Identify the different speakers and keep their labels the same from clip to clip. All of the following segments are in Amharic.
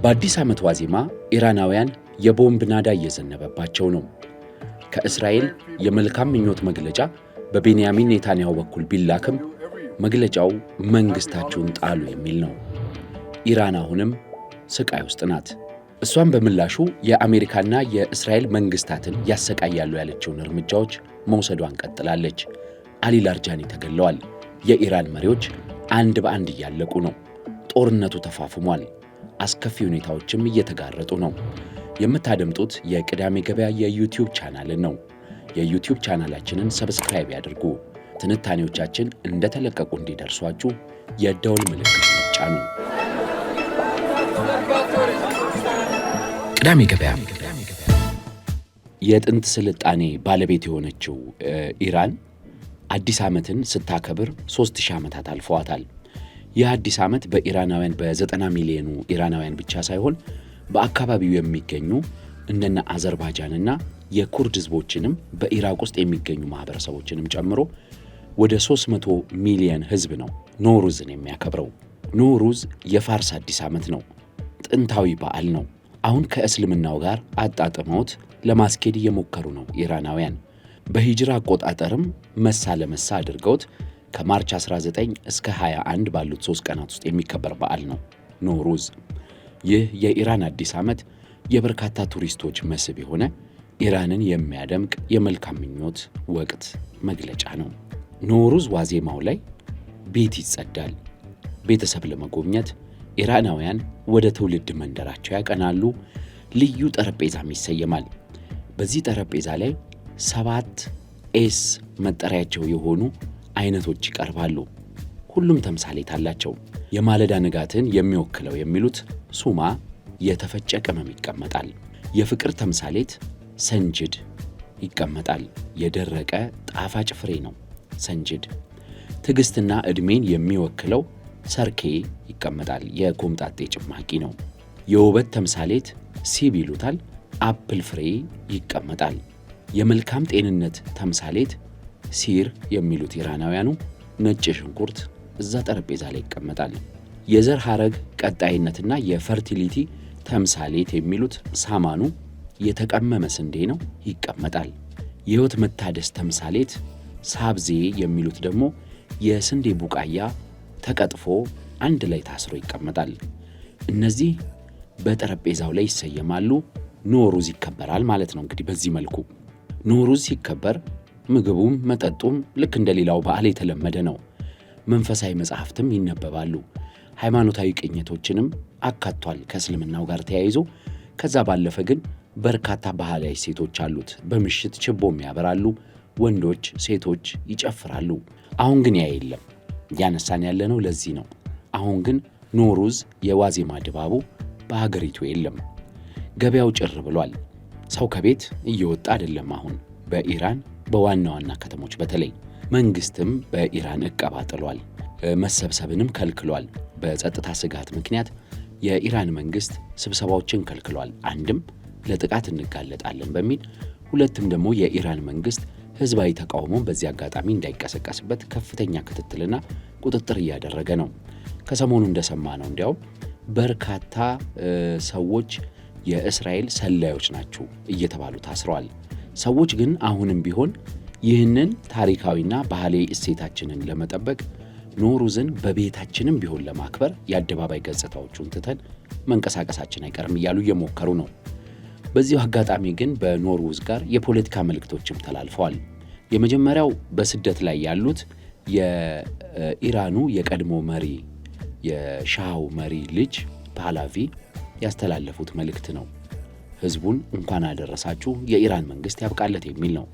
Speaker 1: በአዲስ ዓመት ዋዜማ ኢራናውያን የቦምብ ናዳ እየዘነበባቸው ነው። ከእስራኤል የመልካም ምኞት መግለጫ በቤንያሚን ኔታንያሁ በኩል ቢላክም መግለጫው መንግሥታችሁን ጣሉ የሚል ነው። ኢራን አሁንም ስቃይ ውስጥ ናት። እሷም በምላሹ የአሜሪካና የእስራኤል መንግሥታትን ያሰቃያሉ ያለችውን እርምጃዎች መውሰዷን ቀጥላለች። አሊ ላርጃኒ ተገለዋል። የኢራን መሪዎች አንድ በአንድ እያለቁ ነው። ጦርነቱ ተፋፍሟል። አስከፊ ሁኔታዎችም እየተጋረጡ ነው። የምታደምጡት የቅዳሜ ገበያ የዩቲዩብ ቻናልን ነው። የዩቲዩብ ቻናላችንን ሰብስክራይብ ያድርጉ። ትንታኔዎቻችን እንደተለቀቁ እንዲደርሷችሁ የደውል ምልክት ይጫኑ። ቅዳሜ ገበያ። የጥንት ስልጣኔ ባለቤት የሆነችው ኢራን አዲስ ዓመትን ስታከብር 3000 ዓመታት አልፈዋታል። ይህ አዲስ ዓመት በኢራናውያን በ90 ሚሊዮኑ ኢራናውያን ብቻ ሳይሆን በአካባቢው የሚገኙ እንደነ አዘርባይጃንና የኩርድ ሕዝቦችንም በኢራቅ ውስጥ የሚገኙ ማህበረሰቦችንም ጨምሮ ወደ 300 ሚሊዮን ሕዝብ ነው ኖሩዝን የሚያከብረው። ኖሩዝ የፋርስ አዲስ ዓመት ነው። ጥንታዊ በዓል ነው። አሁን ከእስልምናው ጋር አጣጥመውት ለማስኬድ እየሞከሩ ነው ኢራናውያን። በሂጅራ አቆጣጠርም መሳ ለመሳ አድርገውት ከማርች 19 እስከ 21 ባሉት 3 ቀናት ውስጥ የሚከበር በዓል ነው ኖሩዝ። ይህ የኢራን አዲስ ዓመት የበርካታ ቱሪስቶች መስህብ የሆነ ኢራንን የሚያደምቅ የመልካም ምኞት ወቅት መግለጫ ነው። ኖሩዝ ዋዜማው ላይ ቤት ይጸዳል። ቤተሰብ ለመጎብኘት ኢራናውያን ወደ ትውልድ መንደራቸው ያቀናሉ። ልዩ ጠረጴዛም ይሰየማል። በዚህ ጠረጴዛ ላይ 7 ኤስ መጠሪያቸው የሆኑ አይነቶች ይቀርባሉ። ሁሉም ተምሳሌት አላቸው። የማለዳ ንጋትን የሚወክለው የሚሉት ሱማ የተፈጨ ቅመም ይቀመጣል። የፍቅር ተምሳሌት ሰንጅድ ይቀመጣል። የደረቀ ጣፋጭ ፍሬ ነው ሰንጅድ። ትዕግስትና ዕድሜን የሚወክለው ሰርኬ ይቀመጣል። የኮምጣጤ ጭማቂ ነው። የውበት ተምሳሌት ሲብ ይሉታል። አፕል ፍሬ ይቀመጣል። የመልካም ጤንነት ተምሳሌት ሲር የሚሉት ኢራናውያኑ ነጭ ሽንኩርት እዛ ጠረጴዛ ላይ ይቀመጣል። የዘር ሐረግ ቀጣይነትና የፈርቲሊቲ ተምሳሌት የሚሉት ሳማኑ የተቀመመ ስንዴ ነው ይቀመጣል። የሕይወት መታደስ ተምሳሌት ሳብዜ የሚሉት ደግሞ የስንዴ ቡቃያ ተቀጥፎ አንድ ላይ ታስሮ ይቀመጣል። እነዚህ በጠረጴዛው ላይ ይሰየማሉ። ኖሩዝ ይከበራል ማለት ነው። እንግዲህ በዚህ መልኩ ኖሩዝ ሲከበር ምግቡም መጠጡም ልክ እንደ ሌላው በዓል የተለመደ ነው። መንፈሳዊ መጻሕፍትም ይነበባሉ። ሃይማኖታዊ ቅኝቶችንም አካቷል ከእስልምናው ጋር ተያይዞ። ከዛ ባለፈ ግን በርካታ ባህላዊ ሴቶች አሉት። በምሽት ችቦም ያበራሉ። ወንዶች፣ ሴቶች ይጨፍራሉ። አሁን ግን ያ የለም። ያነሳን ያለነው ለዚህ ነው። አሁን ግን ኖሩዝ የዋዜማ ድባቡ በሀገሪቱ የለም። ገበያው ጭር ብሏል። ሰው ከቤት እየወጣ አይደለም። አሁን በኢራን በዋና ዋና ከተሞች በተለይ መንግስትም በኢራን ዕቀባ ጥሏል። መሰብሰብንም ከልክሏል። በጸጥታ ስጋት ምክንያት የኢራን መንግስት ስብሰባዎችን ከልክሏል። አንድም ለጥቃት እንጋለጣለን በሚል፣ ሁለትም ደግሞ የኢራን መንግስት ህዝባዊ ተቃውሞን በዚህ አጋጣሚ እንዳይቀሰቀስበት ከፍተኛ ክትትልና ቁጥጥር እያደረገ ነው። ከሰሞኑ እንደሰማነው እንዲያውም በርካታ ሰዎች የእስራኤል ሰላዮች ናቸው እየተባሉ ታስረዋል። ሰዎች ግን አሁንም ቢሆን ይህንን ታሪካዊና ባህላዊ እሴታችንን ለመጠበቅ ኖሩዝን በቤታችንም ቢሆን ለማክበር የአደባባይ ገጽታዎቹን ትተን መንቀሳቀሳችን አይቀርም እያሉ እየሞከሩ ነው። በዚሁ አጋጣሚ ግን በኖሩዝ ጋር የፖለቲካ መልእክቶችም ተላልፈዋል። የመጀመሪያው በስደት ላይ ያሉት የኢራኑ የቀድሞ መሪ የሻው መሪ ልጅ ፓህላቪ ያስተላለፉት መልእክት ነው። ህዝቡን እንኳን አደረሳችሁ፣ የኢራን መንግስት ያብቃለት የሚል ነው።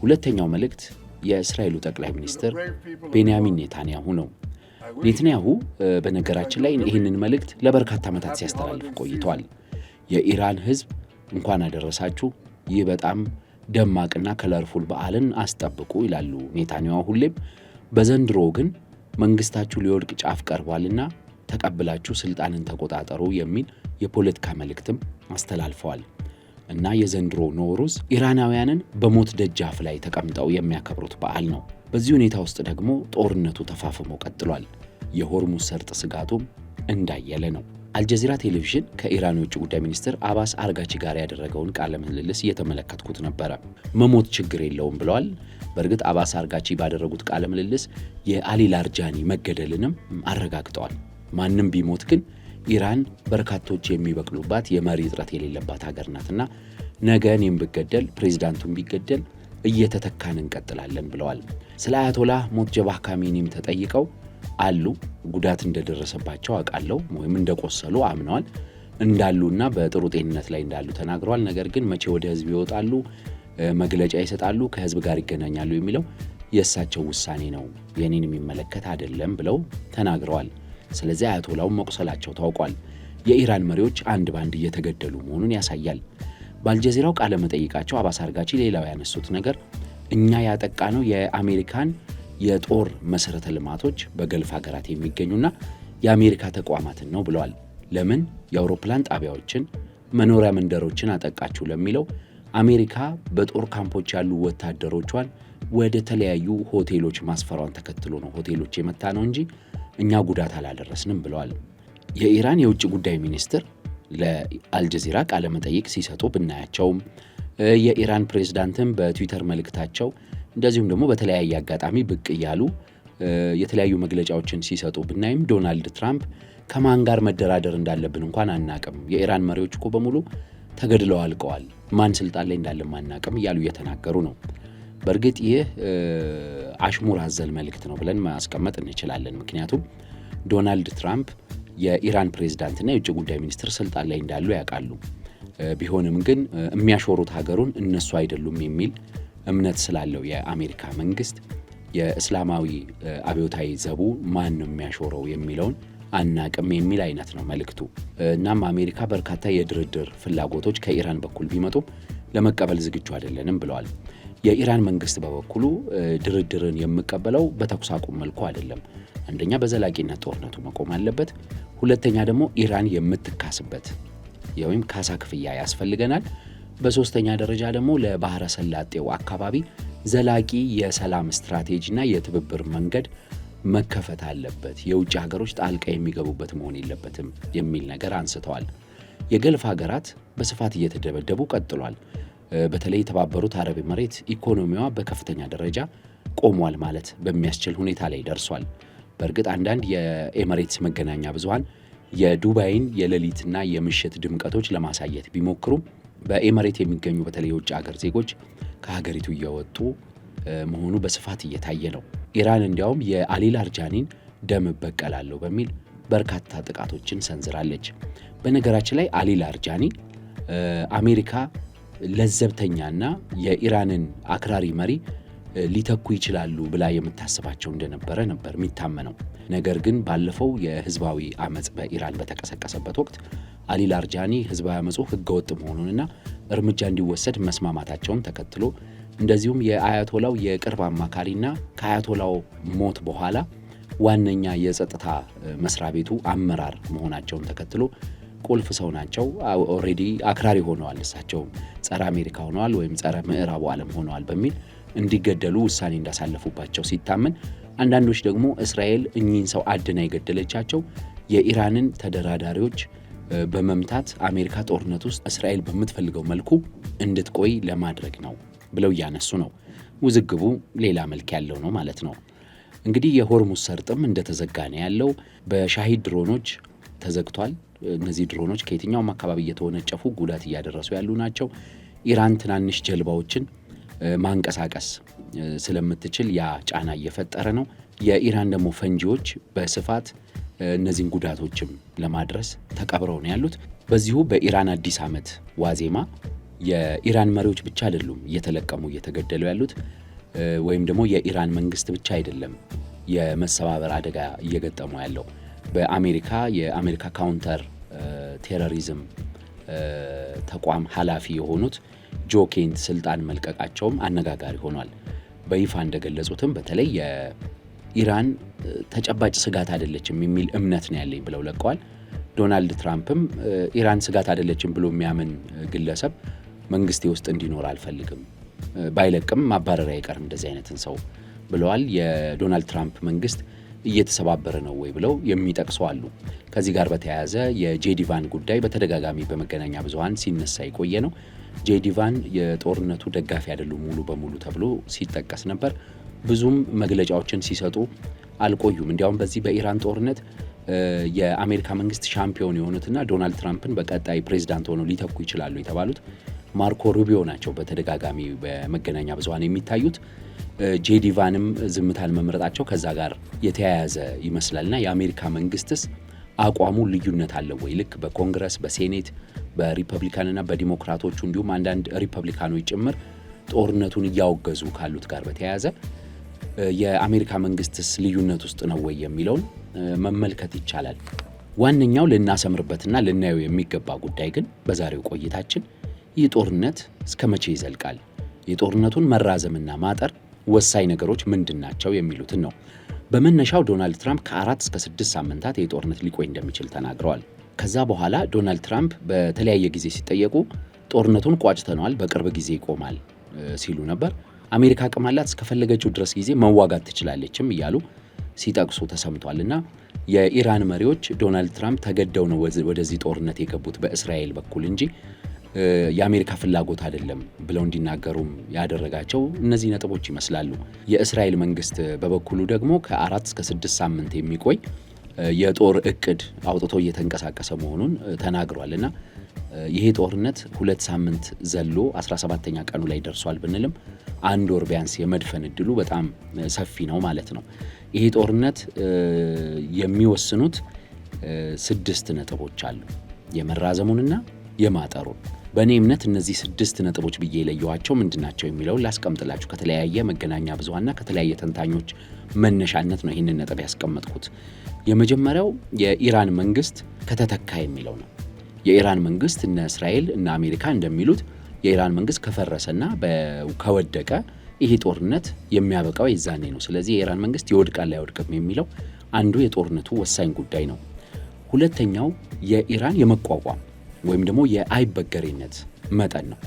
Speaker 1: ሁለተኛው መልእክት የእስራኤሉ ጠቅላይ ሚኒስትር ቤንያሚን ኔታንያሁ ነው። ኔታንያሁ በነገራችን ላይ ይህንን መልእክት ለበርካታ ዓመታት ሲያስተላልፍ ቆይቷል። የኢራን ህዝብ እንኳን አደረሳችሁ፣ ይህ በጣም ደማቅና ከለርፉል በዓልን አስጠብቁ ይላሉ ኔታንያሁ ሁሌም። በዘንድሮ ግን መንግስታችሁ ሊወድቅ ጫፍ ቀርቧልና ተቀብላችሁ ስልጣንን ተቆጣጠሩ የሚል የፖለቲካ መልእክትም አስተላልፈዋል። እና የዘንድሮ ኖሩዝ ኢራናውያንን በሞት ደጃፍ ላይ ተቀምጠው የሚያከብሩት በዓል ነው። በዚህ ሁኔታ ውስጥ ደግሞ ጦርነቱ ተፋፍሞ ቀጥሏል። የሆርሙዝ ሰርጥ ስጋቱም እንዳየለ ነው። አልጀዚራ ቴሌቪዥን ከኢራን የውጭ ጉዳይ ሚኒስትር አባስ አርጋቺ ጋር ያደረገውን ቃለ ምልልስ እየተመለከትኩት ነበረ። መሞት ችግር የለውም ብለዋል። በእርግጥ አባስ አርጋቺ ባደረጉት ቃለ ምልልስ የአሊ ላርጃኒ መገደልንም አረጋግጠዋል። ማንም ቢሞት ግን ኢራን በርካቶች የሚበቅሉባት የመሪ እጥረት የሌለባት ሀገር ናትና ነገ እኔም ብገደል ፕሬዝዳንቱም ቢገደል እየተተካን እንቀጥላለን ብለዋል። ስለ አያቶላህ ሞትጀባህ ካሜኒም ተጠይቀው አሉ ጉዳት እንደደረሰባቸው አውቃለሁ ወይም እንደቆሰሉ አምነዋል እንዳሉና በጥሩ ጤንነት ላይ እንዳሉ ተናግረዋል። ነገር ግን መቼ ወደ ህዝብ ይወጣሉ፣ መግለጫ ይሰጣሉ፣ ከህዝብ ጋር ይገናኛሉ የሚለው የእሳቸው ውሳኔ ነው፣ የኔን የሚመለከት አይደለም ብለው ተናግረዋል። ስለዚህ አያቶላው መቁሰላቸው ታውቋል። የኢራን መሪዎች አንድ ባንድ እየተገደሉ መሆኑን ያሳያል። በአልጀዚራው ቃለ መጠይቃቸው አባስ አርጋቺ ሌላው ያነሱት ነገር እኛ ያጠቃነው የአሜሪካን የጦር መሰረተ ልማቶች በገልፍ ሀገራት የሚገኙና የአሜሪካ ተቋማትን ነው ብለዋል። ለምን የአውሮፕላን ጣቢያዎችን፣ መኖሪያ መንደሮችን አጠቃችሁ ለሚለው አሜሪካ በጦር ካምፖች ያሉ ወታደሮቿን ወደ ተለያዩ ሆቴሎች ማስፈሯን ተከትሎ ነው ሆቴሎች የመታ ነው እንጂ እኛ ጉዳት አላደረስንም ብለዋል። የኢራን የውጭ ጉዳይ ሚኒስትር ለአልጀዚራ ቃለ መጠይቅ ሲሰጡ ብናያቸውም የኢራን ፕሬዝዳንትም በትዊተር መልእክታቸው እንደዚሁም ደግሞ በተለያየ አጋጣሚ ብቅ እያሉ የተለያዩ መግለጫዎችን ሲሰጡ ብናይም ዶናልድ ትራምፕ ከማን ጋር መደራደር እንዳለብን እንኳን አናቅም፣ የኢራን መሪዎች እኮ በሙሉ ተገድለው አልቀዋል፣ ማን ስልጣን ላይ እንዳለም አናቅም እያሉ እየተናገሩ ነው። በእርግጥ ይህ አሽሙር አዘል መልእክት ነው ብለን ማስቀመጥ እንችላለን። ምክንያቱም ዶናልድ ትራምፕ የኢራን ፕሬዝዳንትና የውጭ ጉዳይ ሚኒስትር ስልጣን ላይ እንዳሉ ያውቃሉ። ቢሆንም ግን የሚያሾሩት ሀገሩን እነሱ አይደሉም የሚል እምነት ስላለው የአሜሪካ መንግስት የእስላማዊ አብዮታዊ ዘቡ ማን ነው የሚያሾረው የሚለውን አናቅም የሚል አይነት ነው መልእክቱ። እናም አሜሪካ በርካታ የድርድር ፍላጎቶች ከኢራን በኩል ቢመጡም ለመቀበል ዝግጁ አይደለንም ብለዋል። የኢራን መንግስት በበኩሉ ድርድርን የሚቀበለው በተኩስ አቁም መልኩ አይደለም። አንደኛ በዘላቂነት ጦርነቱ መቆም አለበት፣ ሁለተኛ ደግሞ ኢራን የምትካስበት ወይም ካሳ ክፍያ ያስፈልገናል፣ በሶስተኛ ደረጃ ደግሞ ለባህረ ሰላጤው አካባቢ ዘላቂ የሰላም ስትራቴጂና የትብብር መንገድ መከፈት አለበት፣ የውጭ ሀገሮች ጣልቃ የሚገቡበት መሆን የለበትም የሚል ነገር አንስተዋል። የገልፍ ሀገራት በስፋት እየተደበደቡ ቀጥሏል። በተለይ የተባበሩት አረብ ኤምሬት ኢኮኖሚዋ በከፍተኛ ደረጃ ቆሟል ማለት በሚያስችል ሁኔታ ላይ ደርሷል። በእርግጥ አንዳንድ የኤምሬትስ መገናኛ ብዙሃን የዱባይን የሌሊትና የምሽት ድምቀቶች ለማሳየት ቢሞክሩም በኤምሬት የሚገኙ በተለይ የውጭ ሀገር ዜጎች ከሀገሪቱ እየወጡ መሆኑ በስፋት እየታየ ነው። ኢራን እንዲያውም የአሊ ላርጃኒን ደም እበቀላለሁ በሚል በርካታ ጥቃቶችን ሰንዝራለች። በነገራችን ላይ አሊ ላርጃኒ አሜሪካ ለዘብተኛና የኢራንን አክራሪ መሪ ሊተኩ ይችላሉ ብላ የምታስባቸው እንደነበረ ነበር የሚታመነው። ነገር ግን ባለፈው የህዝባዊ አመጽ በኢራን በተቀሰቀሰበት ወቅት አሊ ላርጃኒ ህዝባዊ አመጹ ህገወጥ መሆኑንና እርምጃ እንዲወሰድ መስማማታቸውን ተከትሎ እንደዚሁም የአያቶላው የቅርብ አማካሪና ከአያቶላው ሞት በኋላ ዋነኛ የጸጥታ መስሪያ ቤቱ አመራር መሆናቸውን ተከትሎ ቁልፍ ሰው ናቸው። ኦልሬዲ አክራሪ ሆነዋል፣ እሳቸው ጸረ አሜሪካ ሆነዋል ወይም ጸረ ምዕራቡ ዓለም ሆነዋል በሚል እንዲገደሉ ውሳኔ እንዳሳለፉባቸው ሲታመን፣ አንዳንዶች ደግሞ እስራኤል እኚህን ሰው አድና የገደለቻቸው የኢራንን ተደራዳሪዎች በመምታት አሜሪካ ጦርነት ውስጥ እስራኤል በምትፈልገው መልኩ እንድትቆይ ለማድረግ ነው ብለው እያነሱ ነው። ውዝግቡ ሌላ መልክ ያለው ነው ማለት ነው። እንግዲህ የሆርሙዝ ሰርጥም እንደተዘጋ ነው ያለው። በሻሂድ ድሮኖች ተዘግቷል። እነዚህ ድሮኖች ከየትኛውም አካባቢ እየተወነጨፉ ጉዳት እያደረሱ ያሉ ናቸው። ኢራን ትናንሽ ጀልባዎችን ማንቀሳቀስ ስለምትችል ያ ጫና እየፈጠረ ነው። የኢራን ደግሞ ፈንጂዎች በስፋት እነዚህን ጉዳቶችም ለማድረስ ተቀብረው ነው ያሉት። በዚሁ በኢራን አዲስ ዓመት ዋዜማ የኢራን መሪዎች ብቻ አይደሉም እየተለቀሙ እየተገደሉ ያሉት፣ ወይም ደግሞ የኢራን መንግስት ብቻ አይደለም የመሰባበር አደጋ እየገጠሙ ያለው። በአሜሪካ የአሜሪካ ካውንተር ቴሮሪዝም ተቋም ኃላፊ የሆኑት ጆ ኬንት ስልጣን መልቀቃቸውም አነጋጋሪ ሆኗል። በይፋ እንደገለጹትም በተለይ የኢራን ተጨባጭ ስጋት አይደለችም የሚል እምነት ነው ያለኝ ብለው ለቀዋል። ዶናልድ ትራምፕም ኢራን ስጋት አይደለችም ብሎ የሚያምን ግለሰብ መንግስቴ ውስጥ እንዲኖር አልፈልግም፣ ባይለቅም ማባረሪያ አይቀርም እንደዚህ አይነትን ሰው ብለዋል። የዶናልድ ትራምፕ መንግስት እየተሰባበረ ነው ወይ ብለው የሚጠቅሱ አሉ። ከዚህ ጋር በተያያዘ የጄዲ ቫን ጉዳይ በተደጋጋሚ በመገናኛ ብዙሃን ሲነሳ የቆየ ነው። ጄዲ ቫን የጦርነቱ ደጋፊ አይደሉም ሙሉ በሙሉ ተብሎ ሲጠቀስ ነበር። ብዙም መግለጫዎችን ሲሰጡ አልቆዩም። እንዲያውም በዚህ በኢራን ጦርነት የአሜሪካ መንግስት ሻምፒዮን የሆኑትና ዶናልድ ትራምፕን በቀጣይ ፕሬዚዳንት ሆነው ሊተኩ ይችላሉ የተባሉት ማርኮ ሩቢዮ ናቸው በተደጋጋሚ በመገናኛ ብዙሃን የሚታዩት። ጄዲ ቫንም ዝምታን መምረጣቸው ከዛ ጋር የተያያዘ ይመስላልና የአሜሪካ መንግስትስ አቋሙ ልዩነት አለው ወይ? ልክ በኮንግረስ በሴኔት በሪፐብሊካንና በዲሞክራቶቹ እንዲሁም አንዳንድ ሪፐብሊካኖች ጭምር ጦርነቱን እያወገዙ ካሉት ጋር በተያያዘ የአሜሪካ መንግስትስ ልዩነት ውስጥ ነው ወይ የሚለውን መመልከት ይቻላል። ዋነኛው ልናሰምርበትና ልናየው የሚገባ ጉዳይ ግን በዛሬው ቆይታችን ይህ ጦርነት እስከ መቼ ይዘልቃል፣ የጦርነቱን መራዘምና ማጠር ወሳኝ ነገሮች ምንድናቸው የሚሉትን ነው። በመነሻው ዶናልድ ትራምፕ ከ4 እስከ 6 ሳምንታት የጦርነት ሊቆይ እንደሚችል ተናግረዋል። ከዛ በኋላ ዶናልድ ትራምፕ በተለያየ ጊዜ ሲጠየቁ ጦርነቱን ቋጭተነዋል፣ በቅርብ ጊዜ ይቆማል ሲሉ ነበር። አሜሪካ አቅም አላት፣ እስከፈለገችው ድረስ ጊዜ መዋጋት ትችላለችም እያሉ ሲጠቅሱ ተሰምቷልና የኢራን መሪዎች ዶናልድ ትራምፕ ተገደው ነው ወደዚህ ጦርነት የገቡት በእስራኤል በኩል እንጂ የአሜሪካ ፍላጎት አይደለም ብለው እንዲናገሩም ያደረጋቸው እነዚህ ነጥቦች ይመስላሉ። የእስራኤል መንግስት በበኩሉ ደግሞ ከ4 እስከ 6 ሳምንት የሚቆይ የጦር እቅድ አውጥቶ እየተንቀሳቀሰ መሆኑን ተናግሯልና ይሄ ጦርነት 2 ሳምንት ዘሎ 17ኛ ቀኑ ላይ ደርሷል ብንልም 1 ወር ቢያንስ የመድፈን እድሉ በጣም ሰፊ ነው ማለት ነው። ይሄ ጦርነት የሚወስኑት 6 ነጥቦች አሉ፣ የመራዘሙንና የማጠሩን። በእኔ እምነት እነዚህ 6 ነጥቦች ብዬ የለየኋቸው ምንድናቸው የሚለውን ላስቀምጥላችሁ። ከተለያየ መገናኛ ብዙሃንና ከተለያየ ተንታኞች መነሻነት ነው ይህንን ነጥብ ያስቀመጥኩት። የመጀመሪያው የኢራን መንግስት ከተተካ የሚለው ነው። የኢራን መንግስት እነ እስራኤል እና አሜሪካ እንደሚሉት የኢራን መንግስት ከፈረሰና ከወደቀ ይሄ ጦርነት የሚያበቃው የዛኔ ነው። ስለዚህ የኢራን መንግስት ይወድቃል አይወድቅም የሚለው አንዱ የጦርነቱ ወሳኝ ጉዳይ ነው። ሁለተኛው የኢራን የመቋቋም ወይም ደግሞ የአይበገሬነት መጠን ነው።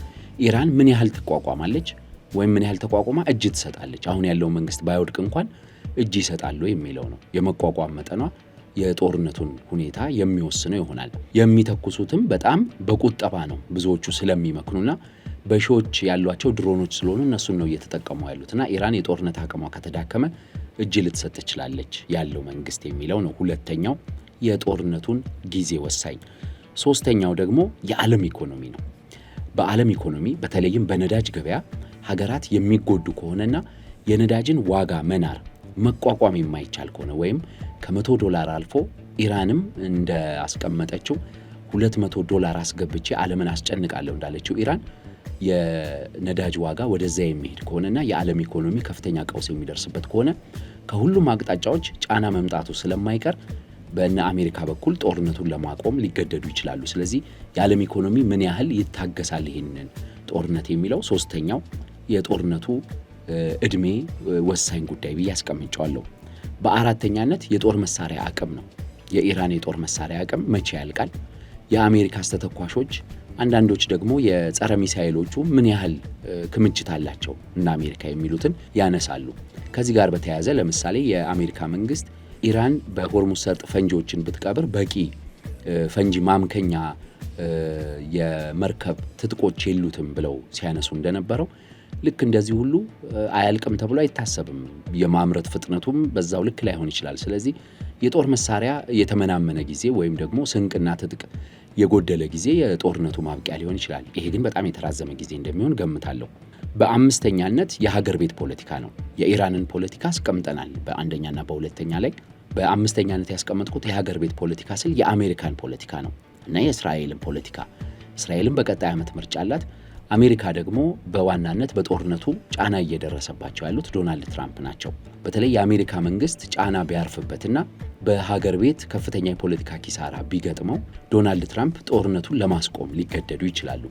Speaker 1: ኢራን ምን ያህል ትቋቋማለች ወይም ምን ያህል ተቋቁማ እጅ ትሰጣለች፣ አሁን ያለው መንግስት ባይወድቅ እንኳን እጅ ይሰጣሉ የሚለው ነው። የመቋቋም መጠኗ የጦርነቱን ሁኔታ የሚወስነው ይሆናል። የሚተኩሱትም በጣም በቁጠባ ነው፣ ብዙዎቹ ስለሚመክኑና በሺዎች ያሏቸው ድሮኖች ስለሆኑ እነሱን ነው እየተጠቀሙ ያሉትና ኢራን የጦርነት አቅሟ ከተዳከመ እጅ ልትሰጥ ትችላለች ያለው መንግስት የሚለው ነው ሁለተኛው የጦርነቱን ጊዜ ወሳኝ። ሶስተኛው ደግሞ የዓለም ኢኮኖሚ ነው። በዓለም ኢኮኖሚ በተለይም በነዳጅ ገበያ ሀገራት የሚጎዱ ከሆነና የነዳጅን ዋጋ መናር መቋቋም የማይቻል ከሆነ ወይም $100 አልፎ ኢራንም እንዳስቀመጠችው $200 አስገብቼ ዓለምን አስጨንቃለሁ እንዳለችው ኢራን የነዳጅ ዋጋ ወደዛ የሚሄድ ከሆነና የዓለም ኢኮኖሚ ከፍተኛ ቀውስ የሚደርስበት ከሆነ ከሁሉም አቅጣጫዎች ጫና መምጣቱ ስለማይቀር በእነ አሜሪካ በኩል ጦርነቱን ለማቆም ሊገደዱ ይችላሉ። ስለዚህ የዓለም ኢኮኖሚ ምን ያህል ይታገሳል ይህንን ጦርነት የሚለው ሶስተኛው የጦርነቱ እድሜ ወሳኝ ጉዳይ ብዬ አስቀምጫለሁ። በአራተኛነት የጦር መሳሪያ አቅም ነው። የኢራን የጦር መሳሪያ አቅም መቼ ያልቃል? የአሜሪካ ተተኳሾች አንዳንዶች ደግሞ የጸረ ሚሳኤሎቹ ምን ያህል ክምችት አላቸው እና አሜሪካ የሚሉትን ያነሳሉ። ከዚህ ጋር በተያያዘ ለምሳሌ የአሜሪካ መንግስት ኢራን በሆርሙዝ ሰርጥ ፈንጂዎችን ብትቀብር በቂ ፈንጂ ማምከኛ የመርከብ ትጥቆች የሉትም ብለው ሲያነሱ እንደነበረው ልክ እንደዚህ ሁሉ አያልቅም ተብሎ አይታሰብም። የማምረት ፍጥነቱም በዛው ልክ ላይሆን ይችላል። ስለዚህ የጦር መሳሪያ የተመናመነ ጊዜ ወይም ደግሞ ስንቅና ትጥቅ የጎደለ ጊዜ የጦርነቱ ማብቂያ ሊሆን ይችላል። ይሄ ግን በጣም የተራዘመ ጊዜ እንደሚሆን ገምታለሁ። በአምስተኛነት የሀገር ቤት ፖለቲካ ነው። የኢራንን ፖለቲካ አስቀምጠናል በአንደኛና በሁለተኛ ላይ። በአምስተኛነት ያስቀመጥኩት የሀገር ቤት ፖለቲካ ስል የአሜሪካን ፖለቲካ ነው እና የእስራኤልን ፖለቲካ። እስራኤልን በቀጣይ ዓመት ምርጫ አላት። አሜሪካ ደግሞ በዋናነት በጦርነቱ ጫና እየደረሰባቸው ያሉት ዶናልድ ትራምፕ ናቸው። በተለይ የአሜሪካ መንግስት ጫና ቢያርፍበትና በሀገር ቤት ከፍተኛ የፖለቲካ ኪሳራ ቢገጥመው ዶናልድ ትራምፕ ጦርነቱን ለማስቆም ሊገደዱ ይችላሉ።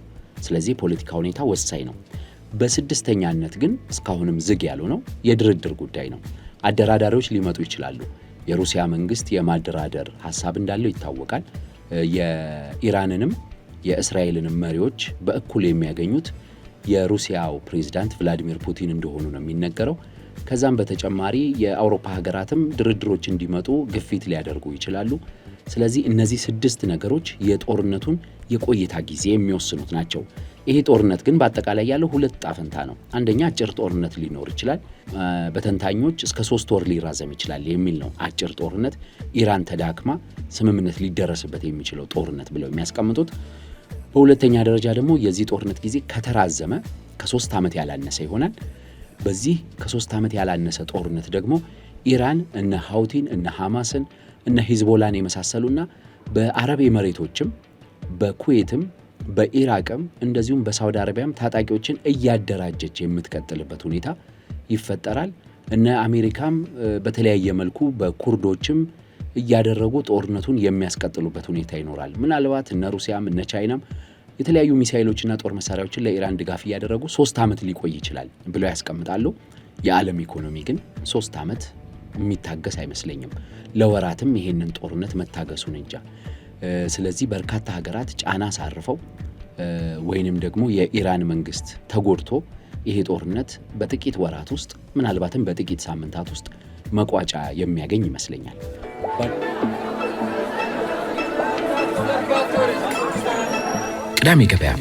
Speaker 1: ስለዚህ የፖለቲካ ሁኔታ ወሳኝ ነው። በስድስተኛነት ግን እስካሁንም ዝግ ያልሆነው የድርድር ጉዳይ ነው። አደራዳሪዎች ሊመጡ ይችላሉ። የሩሲያ መንግስት የማደራደር ሀሳብ እንዳለው ይታወቃል። የኢራንንም የእስራኤልንም መሪዎች በእኩል የሚያገኙት የሩሲያው ፕሬዝዳንት ቭላዲሚር ፑቲን እንደሆኑ ነው የሚነገረው። ከዛም በተጨማሪ የአውሮፓ ሀገራትም ድርድሮች እንዲመጡ ግፊት ሊያደርጉ ይችላሉ። ስለዚህ እነዚህ 6 ነገሮች የጦርነቱን የቆይታ ጊዜ የሚወስኑት ናቸው። ይሄ ጦርነት ግን በአጠቃላይ ያለው 2 ጣፈንታ ነው። አንደኛ አጭር ጦርነት ሊኖር ይችላል፣ በተንታኞች እስከ 3 ወር ሊራዘም ይችላል የሚል ነው። አጭር ጦርነት ኢራን ተዳክማ ስምምነት ሊደረስበት የሚችለው ጦርነት ብለው የሚያስቀምጡት። በሁለተኛ ደረጃ ደግሞ የዚህ ጦርነት ጊዜ ከተራዘመ ከ3 ዓመት ያላነሰ ይሆናል። በዚህ ከ3 ዓመት ያላነሰ ጦርነት ደግሞ ኢራን እነ ሀውቲን እነ ሐማስን እነ ሂዝቦላን የመሳሰሉና በአረብ ኤሚሬቶችም በኩዌትም በኢራቅም እንደዚሁም በሳውዲ አረቢያም ታጣቂዎችን እያደራጀች የምትቀጥልበት ሁኔታ ይፈጠራል። እነ አሜሪካም በተለያየ መልኩ በኩርዶችም እያደረጉ ጦርነቱን የሚያስቀጥሉበት ሁኔታ ይኖራል። ምናልባት እነ ሩሲያም እነ ቻይናም የተለያዩ ሚሳኤሎችና ጦር መሳሪያዎችን ለኢራን ድጋፍ እያደረጉ 3 ዓመት ሊቆይ ይችላል ብለው ያስቀምጣሉ። የዓለም ኢኮኖሚ ግን 3 ዓመት የሚታገስ አይመስለኝም። ለወራትም ይሄንን ጦርነት መታገሱን እንጃ። ስለዚህ በርካታ ሀገራት ጫና ሳርፈው ወይንም ደግሞ የኢራን መንግስት ተጎድቶ ይሄ ጦርነት በጥቂት ወራት ውስጥ ምናልባትም በጥቂት ሳምንታት ውስጥ መቋጫ የሚያገኝ ይመስለኛል። ቅዳሜ ገበያ